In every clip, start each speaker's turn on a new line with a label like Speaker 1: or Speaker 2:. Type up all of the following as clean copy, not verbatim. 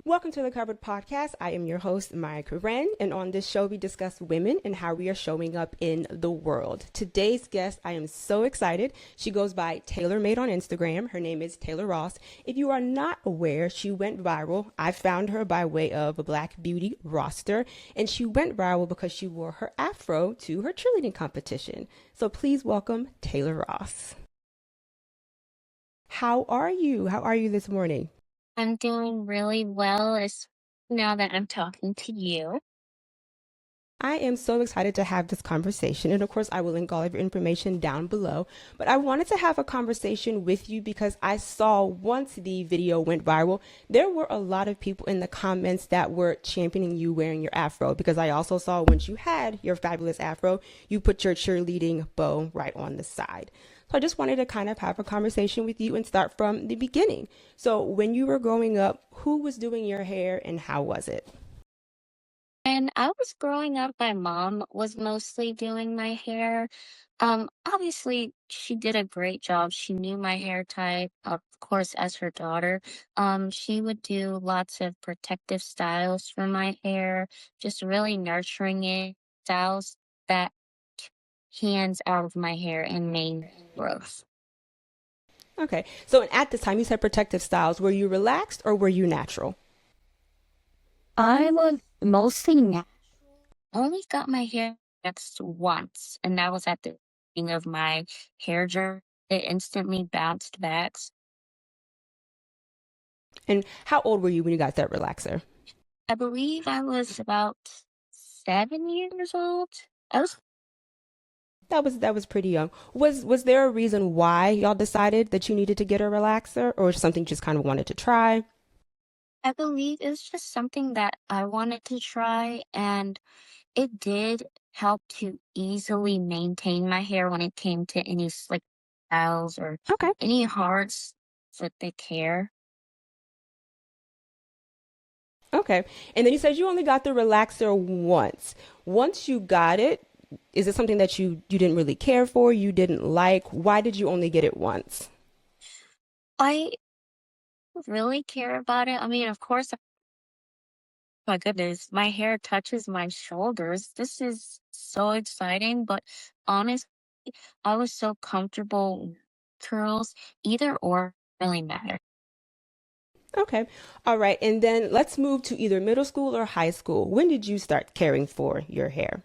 Speaker 1: Welcome to the Covered Podcast. I am your host, Mya-Karren, and on this show, we discuss women and how we are showing up in the world. Today's guest, I am so excited. She goes by TaylorMade on Instagram. Her name is Taylor Ross. If you are not aware, she went viral. I found her by way of a Black Beauty roster, and she went viral because she wore her Afro to her cheerleading competition. So please welcome Taylor Ross. How are you? How are you this morning?
Speaker 2: I'm doing really well now that I'm talking to you.
Speaker 1: I am so excited to have this conversation. And of course, I will link all of your information down below. But I wanted to have a conversation with you because I saw once the video went viral, there were a lot of people in the comments that were championing you wearing your Afro. Because I also saw once you had your fabulous Afro, you put your cheerleading bow right on the side. So I just wanted to kind of have a conversation with you and start from the beginning. So when you were growing up, who was doing your hair and how was it?
Speaker 2: And I was growing up, my mom was mostly doing my hair. Obviously, she did a great job. She knew my hair type, of course, as her daughter. She would do lots of protective styles for my hair, just really nurturing it, styles that hands out of my hair and main growth.
Speaker 1: Okay. So at this time, you said protective styles. Were you relaxed or were you natural?
Speaker 2: I was mostly natural. Only got my hair waxed once, and that was at the beginning of my hair journey. It instantly bounced back.
Speaker 1: And how old were you when you got that relaxer?
Speaker 2: I believe I was about 7 years old. I was,
Speaker 1: That was pretty young. Was there a reason why y'all decided that you needed to get a relaxer or something you just kind of wanted to try?
Speaker 2: I believe it was just something that I wanted to try, and it did help to easily maintain my hair when it came to any slick styles or
Speaker 1: Okay.
Speaker 2: any hard, for thick hair.
Speaker 1: Okay. And then you said you only got the relaxer once. Once you got it, is it something that you didn't really care for, you didn't like? Why did you only get it once?
Speaker 2: I really care about it. I mean, of course, my goodness, my hair touches my shoulders. This is so exciting, but honestly, I was so comfortable with curls, either or really matter.
Speaker 1: Okay. All right. And then let's move to either middle school or high school. When did you start caring for your hair?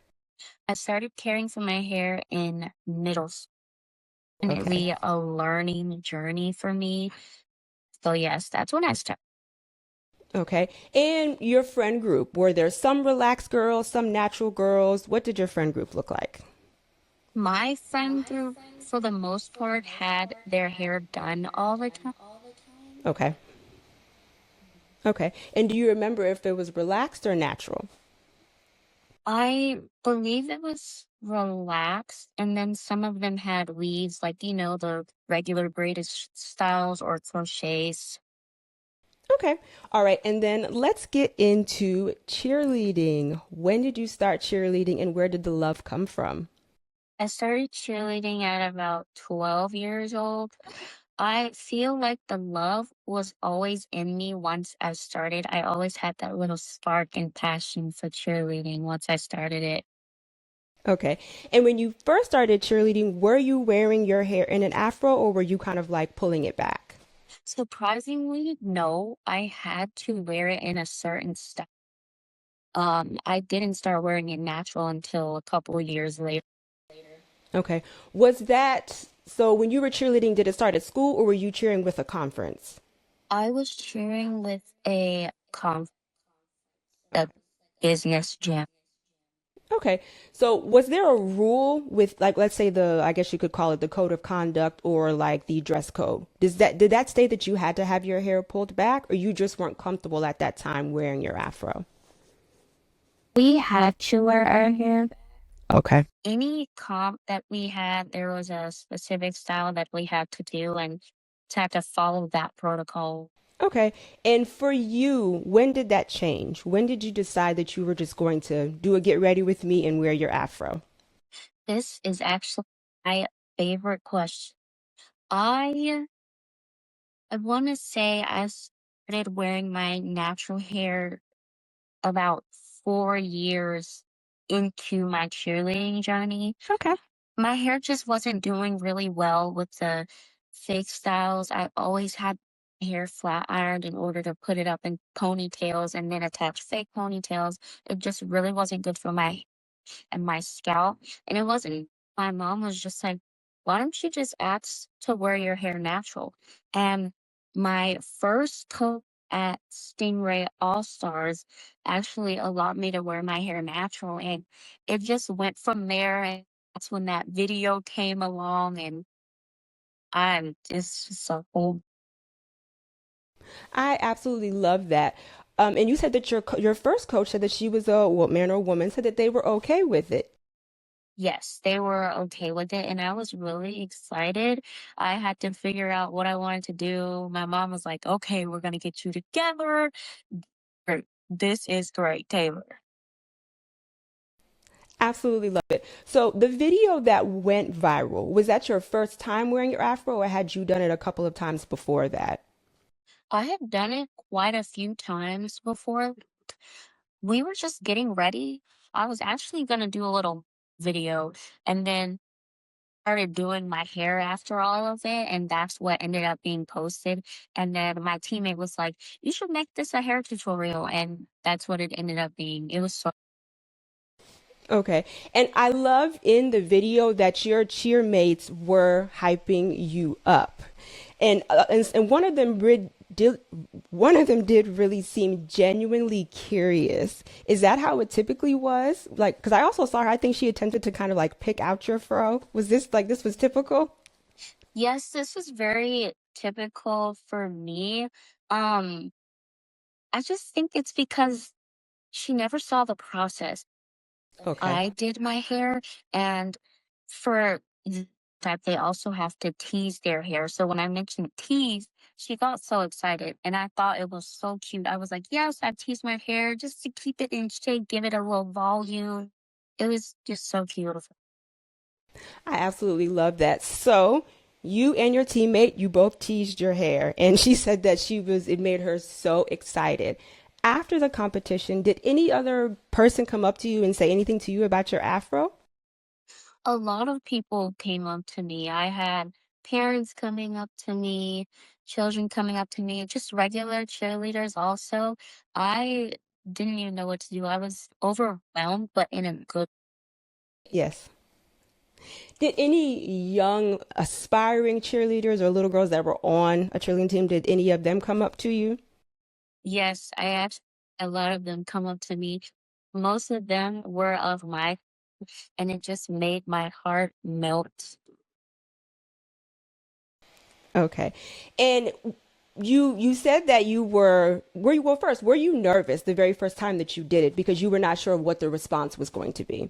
Speaker 2: I started caring for my hair in middle school, and it
Speaker 1: Okay.
Speaker 2: really a learning journey for me. So yes, that's when I started.
Speaker 1: Okay. And your friend group, were there some relaxed girls, some natural girls? What did your friend group look like?
Speaker 2: My friend group, for the most part, had their hair done all the time.
Speaker 1: Okay. Okay. And do you remember if it was relaxed or natural?
Speaker 2: I believe it was relaxed, and then some of them had weaves, like, the regular braided styles or crochets.
Speaker 1: Okay. All right. And then let's get into cheerleading. When did you start cheerleading and where did the love come from?
Speaker 2: I started cheerleading at about 12 years old. I feel like the love was always in me once I started. I always had that little spark and passion for cheerleading once I started it.
Speaker 1: Okay. And when you first started cheerleading, were you wearing your hair in an afro or were you kind of like pulling it back?
Speaker 2: Surprisingly, no, I had to wear it in a certain style. I didn't start wearing it natural until a couple of years later.
Speaker 1: Okay. Was that so when you were cheerleading, did it start at school or were you cheering with a conference?
Speaker 2: I was cheering with a business gym.
Speaker 1: Okay. So was there a rule with like let's say the I guess you could call it the code of conduct or like the dress code? Did that state that you had to have your hair pulled back or you just weren't comfortable at that time wearing your afro?
Speaker 2: We had to wear our hair.
Speaker 1: Okay.
Speaker 2: Any comp that we had, there was a specific style that we had to do and to have to follow that protocol.
Speaker 1: Okay. And for you, when did that change? When did you decide that you were just going to do a get ready with me and wear your afro?
Speaker 2: This is actually my favorite question. I I want to say I started wearing my natural hair about 4 years into my cheerleading journey.
Speaker 1: Okay.
Speaker 2: My hair just wasn't doing really well with the fake styles. I always had hair flat ironed in order to put it up in ponytails and then attach fake ponytails. It just really wasn't good for my scalp. And it wasn't, my mom was just like, why don't you just ask to wear your hair natural? And my first coat at Stingray All Stars actually allowed me to wear my hair natural. And it just went from there. And that's when that video came along. And I'm just so old.
Speaker 1: I absolutely love that. And you said that your first coach said that she was a man or woman, said that they were okay with it.
Speaker 2: Yes, they were okay with it, and I was really excited. I had to figure out what I wanted to do. My mom was like, "Okay, we're gonna get you together. Great. This is great, Taylor."
Speaker 1: Absolutely love it. So the video that went viral, was that your first time wearing your afro, or had you done it a couple of times before that?
Speaker 2: I have done it quite a few times before. We were just getting ready. I was actually gonna do a little video and then started doing my hair after all of it, and that's what ended up being posted. And then my teammate was like, "You should make this a hair tutorial," and that's what it ended up being. It was so
Speaker 1: Okay. And I love in the video that your cheermates were hyping you up. And one of them did really seem genuinely curious. Is that how it typically was? Like, because I also saw her, I think she attempted to kind of like pick out your fro. Was this like this was typical?
Speaker 2: yes, this was very typical for me. Um, I just think it's because she never saw the process.
Speaker 1: Okay.
Speaker 2: I did my hair, and for that, they also have to tease their hair. So when I mentioned tease, she got so excited, and I thought it was so cute. I was like, "Yes, I teased my hair just to keep it in shape, give it a little volume." It was just so beautiful.
Speaker 1: I absolutely love that. So, you and your teammate, you both teased your hair, and she said that it made her so excited. After the competition, did any other person come up to you and say anything to you about your afro?
Speaker 2: A lot of people came up to me. I had parents coming up to me, children coming up to me, just regular cheerleaders also. I didn't even know what to do. I was overwhelmed, but in a good.
Speaker 1: Yes. Did any young aspiring cheerleaders or little girls that were on a cheerleading team, did any of them come up to you?
Speaker 2: Yes, I actually a lot of them come up to me. Most of them were of my, and it just made my heart melt.
Speaker 1: Okay. And you said that were you well first, were you nervous the very first time that you did it because you were not sure what the response was going to be?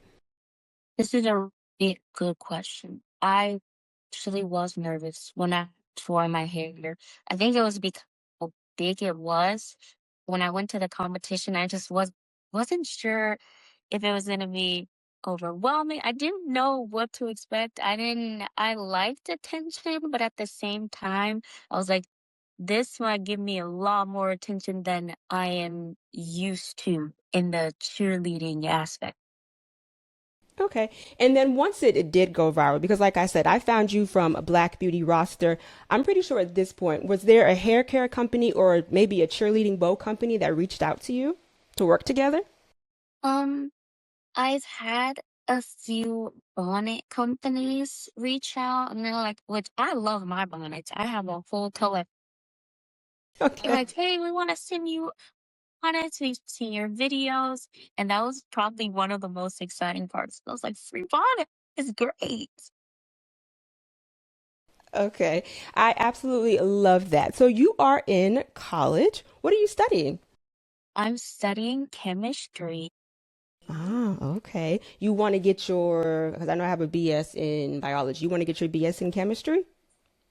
Speaker 2: This is a really good question. I actually was nervous when I tore my hair. I think it was because how big it was. When I went to the competition, I just wasn't sure if it was gonna be overwhelming. I didn't know what to expect. I liked attention, but at the same time, I was like, this might give me a lot more attention than I am used to in the cheerleading aspect.
Speaker 1: Okay. And then once it did go viral, because like I said, I found you from a Black Beauty roster. I'm pretty sure at this point, was there a hair care company or maybe a cheerleading bow company that reached out to you to work together?
Speaker 2: Um, I've had a few bonnet companies reach out and they're like, which I love my bonnets. I have a full collection. They're
Speaker 1: Okay.
Speaker 2: like, hey, we want to send you bonnets. We've seen your videos. And that was probably one of the most exciting parts. I was like, free bonnet is great.
Speaker 1: Okay. I absolutely love that. So you are in college. What are you studying?
Speaker 2: I'm studying chemistry.
Speaker 1: Ah, okay. You want to get because I know I have a BS in biology. You want to get your BS in chemistry?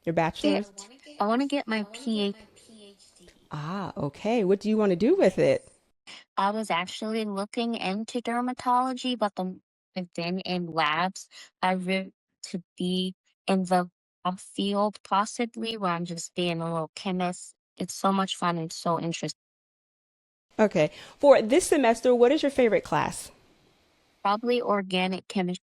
Speaker 1: Your
Speaker 2: Yeah,
Speaker 1: bachelor's?
Speaker 2: I want to get my PhD.
Speaker 1: Ah, okay. What do you want to do with it?
Speaker 2: I was actually looking into dermatology, but I've been in labs. I really to be in the lab field possibly where I'm just being a little chemist. It's so much fun and so interesting.
Speaker 1: Okay. For this semester, what is your favorite class?
Speaker 2: Probably organic chemistry.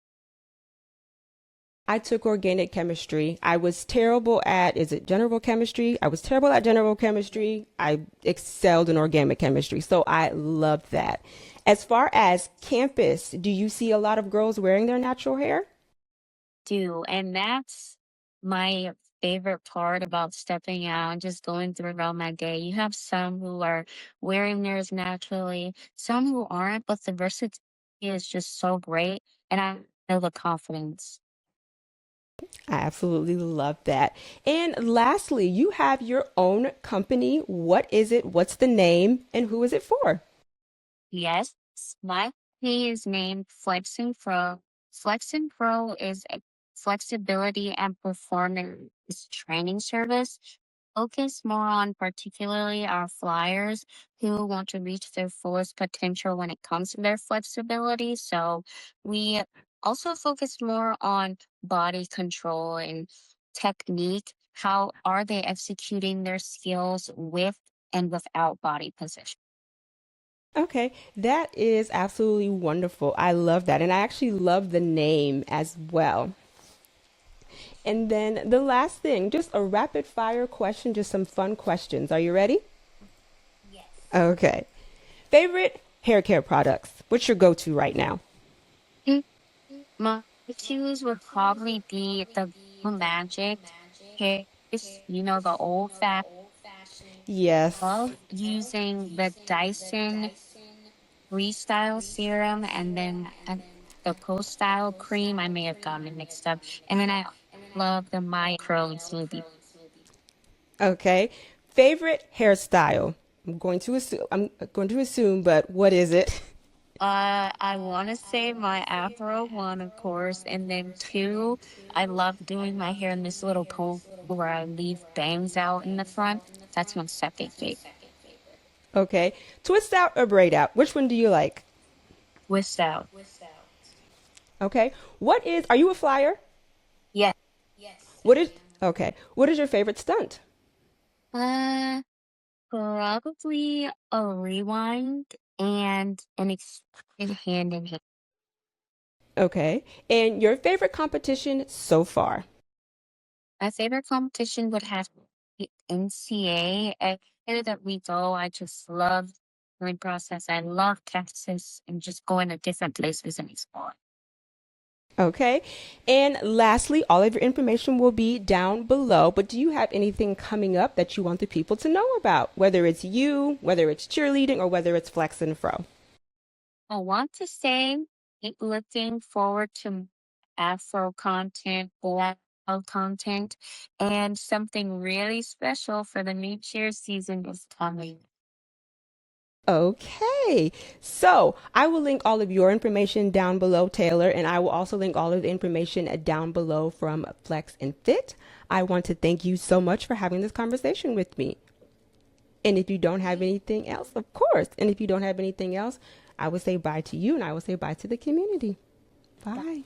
Speaker 1: I took organic chemistry. I was terrible at, is it general chemistry? I was terrible at general chemistry. I excelled in organic chemistry. So I loved that. As far as campus, do you see a lot of girls wearing their natural hair?
Speaker 2: Do. And that's my favorite part about stepping out and just going throughout my day. You have some who are wearing theirs naturally, some who aren't, but the versatility is just so great. And I know the confidence.
Speaker 1: I absolutely love that. And lastly, you have your own company. What is it? What's the name? And who is it for?
Speaker 2: Yes, my company is named Flex and Pro. Flex and Pro is a flexibility and performance training service focused more on particularly our flyers who want to reach their fullest potential when it comes to their flexibility. So we also focus more on body control and technique. How are they executing their skills with and without body position?
Speaker 1: Okay, that is absolutely wonderful. I love that. And I actually love the name as well. And then the last thing, just a rapid fire question, just some fun questions. Are you ready? Okay. Favorite hair care products? What's your go to right now?
Speaker 2: My choose would probably be the magic case, the old fashioned.
Speaker 1: Yes.
Speaker 2: Love using the Dyson Freestyle serum and then the Coast Style cream. I may have gotten it mixed up. And then I love the Mya-Karren smoothie.
Speaker 1: Okay. Favorite hairstyle? I'm going to assume, but what is it?
Speaker 2: I want to say my Afro one, of course, and then two, I love doing my hair in this little comb where I leave bangs out in the front. That's my second favorite.
Speaker 1: Okay. Twist out or braid out? Which one do you like?
Speaker 2: Twist out.
Speaker 1: Okay. Are you a flyer?
Speaker 2: Yeah.
Speaker 1: What is, okay. What is your favorite stunt?
Speaker 2: Uh, Probably a rewind and an extended hand in hand.
Speaker 1: Okay. And your favorite competition so far?
Speaker 2: My favorite competition would have to be NCA. Everywhere that we go, I just love the process. I love Texas and just going to different places and exploring.
Speaker 1: Okay. And lastly, all of your information will be down below. But do you have anything coming up that you want the people to know about? Whether it's you, whether it's cheerleading, or whether it's flex and fro.
Speaker 2: I want to say keep looking forward to Afro content, Black content, and something really special for the new cheer season is coming.
Speaker 1: Okay. So I will link all of your information down below, Taylor, and I will also link all of the information down below from Flex and Fit. I want to thank you so much for having this conversation with me. And if you don't have anything else, of course. And if you don't have anything else, I will say bye to you and I will say bye to the community. Bye.